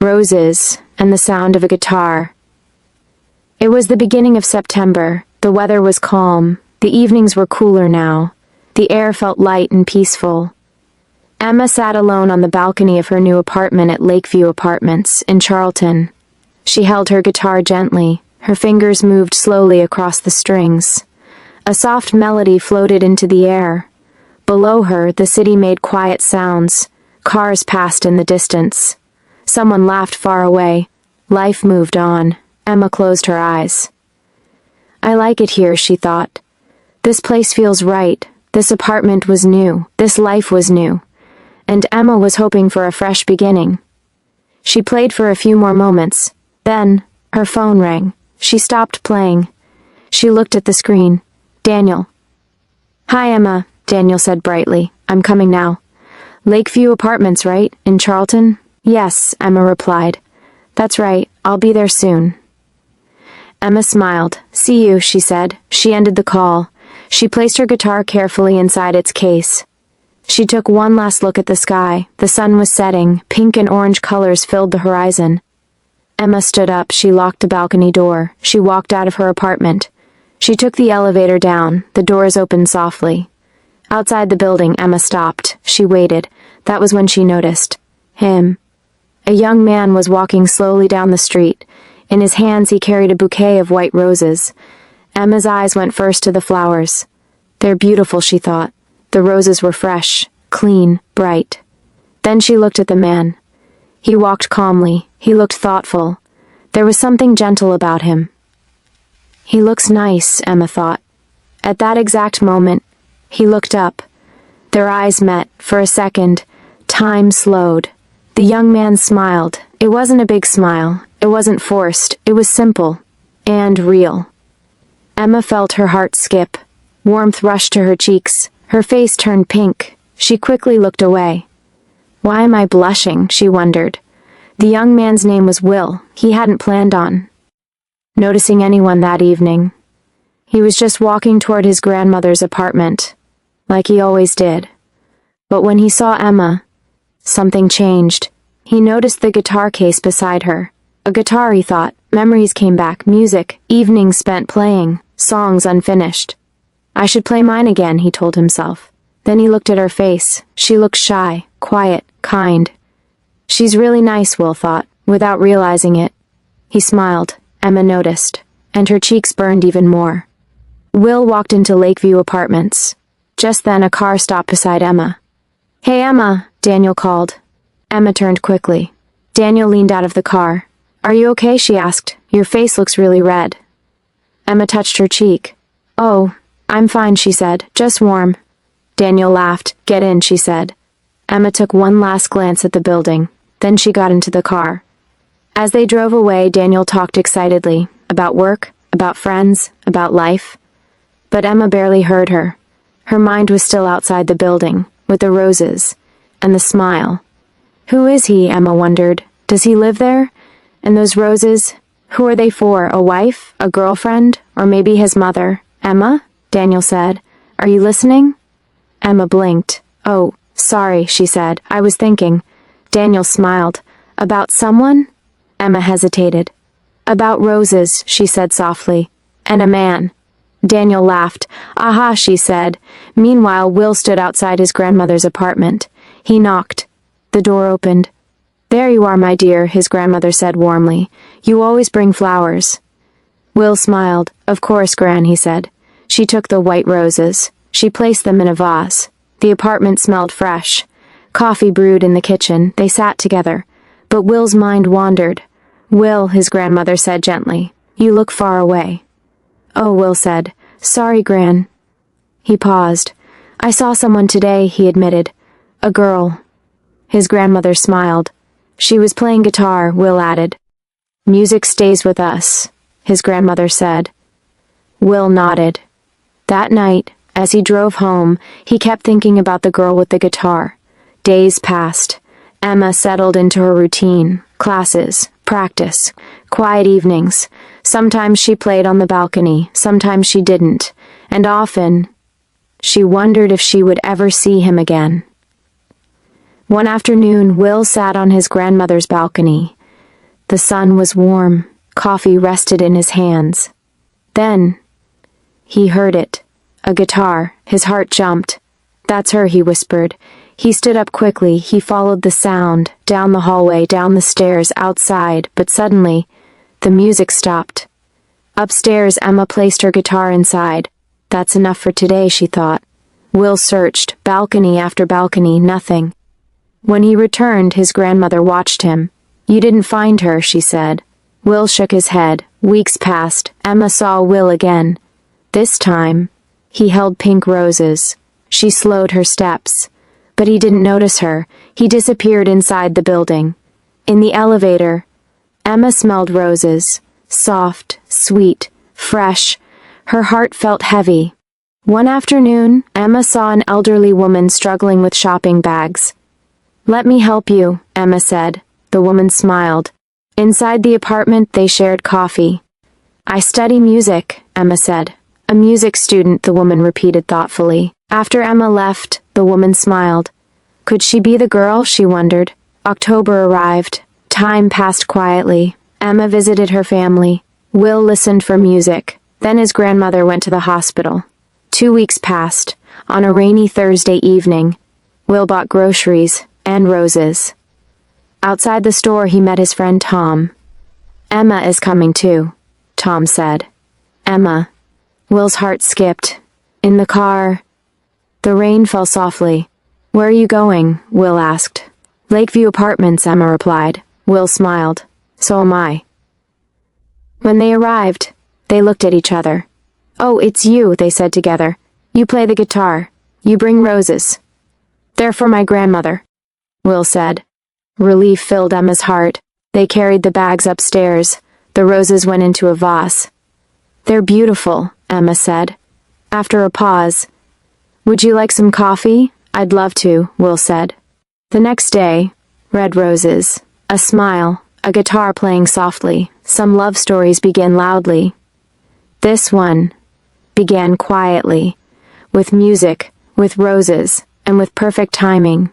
roses, and the sound of a guitar. It was the beginning of September. The weather was calm. The evenings were cooler now. The air felt light and peaceful. Emma sat alone on the balcony of her new apartment at Lakeview Apartments in Charlton. She held her guitar gently. Her fingers moved slowly across the strings. A soft melody floated into the air. Below her, the city made quiet sounds. Cars passed in the distance. Someone laughed far away. Life moved on. Emma closed her eyes. I like it here, she thought. This place feels right. This apartment was new. This life was new. And Emma was hoping for a fresh beginning. She played for a few more moments. Then, her phone rang. She stopped playing. She looked at the screen. Daniel. Hi, Emma, Daniel said brightly. I'm coming now. Lakeview Apartments, right? In Charlton? Yes, Emma replied. That's right. I'll be there soon. Emma smiled. See you, she said. She ended the call. She placed her guitar carefully inside its case. She took one last look at the sky. The sun was setting. Pink and orange colors filled the horizon. Emma stood up. She locked the balcony door. She walked out of her apartment. She took the elevator down. The doors opened softly. Outside the building, Emma stopped. She waited. That was when she noticed him. A young man was walking slowly down the street. In his hands he carried a bouquet of white roses. Emma's eyes went first to the flowers. They're beautiful, she thought. The roses were fresh, clean, bright. Then she looked at the man. He walked calmly. He looked thoughtful. There was something gentle about him. He looks nice, Emma thought. At that exact moment, he looked up. Their eyes met. For a second, time slowed. The young man smiled. It wasn't a big smile. It wasn't forced. It was simple and real. Emma felt her heart skip. Warmth rushed to her cheeks. Her face turned pink. She quickly looked away. Why am I blushing? She wondered. The young man's name was Will. He hadn't planned on noticing anyone that evening. He was just walking toward his grandmother's apartment, like he always did. But when he saw Emma, something changed. He noticed the guitar case beside her. A guitar, he thought. Memories came back. Music. Evenings spent playing. Songs unfinished. I should play mine again, he told himself. Then he looked at her face. She looked shy, quiet, kind. She's really nice, Will thought, without realizing it. He smiled. Emma noticed, and her cheeks burned even more. Will walked into Lakeview Apartments. Just then a car stopped beside Emma. Hey, Emma, Daniel called. Emma turned quickly. Daniel leaned out of the car. Are you okay? She asked. Your face looks really red. Emma touched her cheek. Oh, I'm fine, she said. Just warm. Daniel laughed. Get in, she said. Emma took one last glance at the building. Then she got into the car. As they drove away, Daniel talked excitedly. About work, about friends, about life. But Emma barely heard her. Her mind was still outside the building, with the roses, and the smile. Who is he? Emma wondered. Does he live there? And those roses, who are they for? A wife? A girlfriend? Or maybe his mother? Emma? Daniel said. Are you listening? Emma blinked. Oh, sorry, she said. I was thinking. Daniel smiled. About someone? Emma hesitated. About roses, she said softly. And a man. Daniel laughed. Aha, she said. Meanwhile, Will stood outside his grandmother's apartment. He knocked. The door opened. There you are, my dear, his grandmother said warmly. You always bring flowers. Will smiled. Of course, Gran, he said. She took the white roses. She placed them in a vase. The apartment smelled fresh. Coffee brewed in the kitchen. They sat together. But Will's mind wandered. Will, his grandmother said gently. You look far away. Oh, Will said. Sorry, Gran. He paused. I saw someone today, he admitted. A girl. His grandmother smiled. She was playing guitar, Will added. Music stays with us, his grandmother said. Will nodded. That night, as he drove home, he kept thinking about the girl with the guitar. Days passed. Emma settled into her routine. Classes, practice, quiet evenings. Sometimes she played on the balcony, sometimes she didn't, and often she wondered if she would ever see him again. One afternoon, Will sat on his grandmother's balcony. The sun was warm. Coffee rested in his hands. Then, he heard it. A guitar. His heart jumped. "That's her," he whispered. He stood up quickly. He followed the sound, down the hallway, down the stairs, outside, but suddenly, the music stopped. Upstairs, Emma placed her guitar inside. That's enough for today, she thought. Will searched, balcony after balcony, nothing. When he returned, his grandmother watched him. "You didn't find her," she said. Will shook his head. Weeks passed. Emma saw Will again. This time, he held pink roses. She slowed her steps. But he didn't notice her. He disappeared inside the building. In the elevator, Emma smelled roses. Soft, sweet, fresh. Her heart felt heavy. One afternoon, Emma saw an elderly woman struggling with shopping bags. "Let me help you," Emma said. The woman smiled. Inside the apartment, they shared coffee. "I study music," Emma said. "A music student," the woman repeated thoughtfully. After Emma left, the woman smiled. Could she be the girl, she wondered. October arrived. Time passed quietly. Emma visited her family. Will listened for music. Then his grandmother went to the hospital. 2 weeks passed. On a rainy Thursday evening, Will bought groceries and roses. Outside the store, he met his friend Tom. "Emma is coming too," Tom said. Emma. Will's heart skipped. In the car, the rain fell softly. "Where are you going?" Will asked. "Lakeview Apartments," Emma replied. Will smiled. "So am I." When they arrived, they looked at each other. "Oh, it's you," they said together. "You play the guitar. You bring roses." "They're for my grandmother," Will said. Relief filled Emma's heart. They carried the bags upstairs. The roses went into a vase. "They're beautiful," Emma said. After a pause, "Would you like some coffee?" "I'd love to," Will said. The next day, red roses, a smile, a guitar playing softly. Some love stories began loudly. This one began quietly, with music, with roses, and with perfect timing.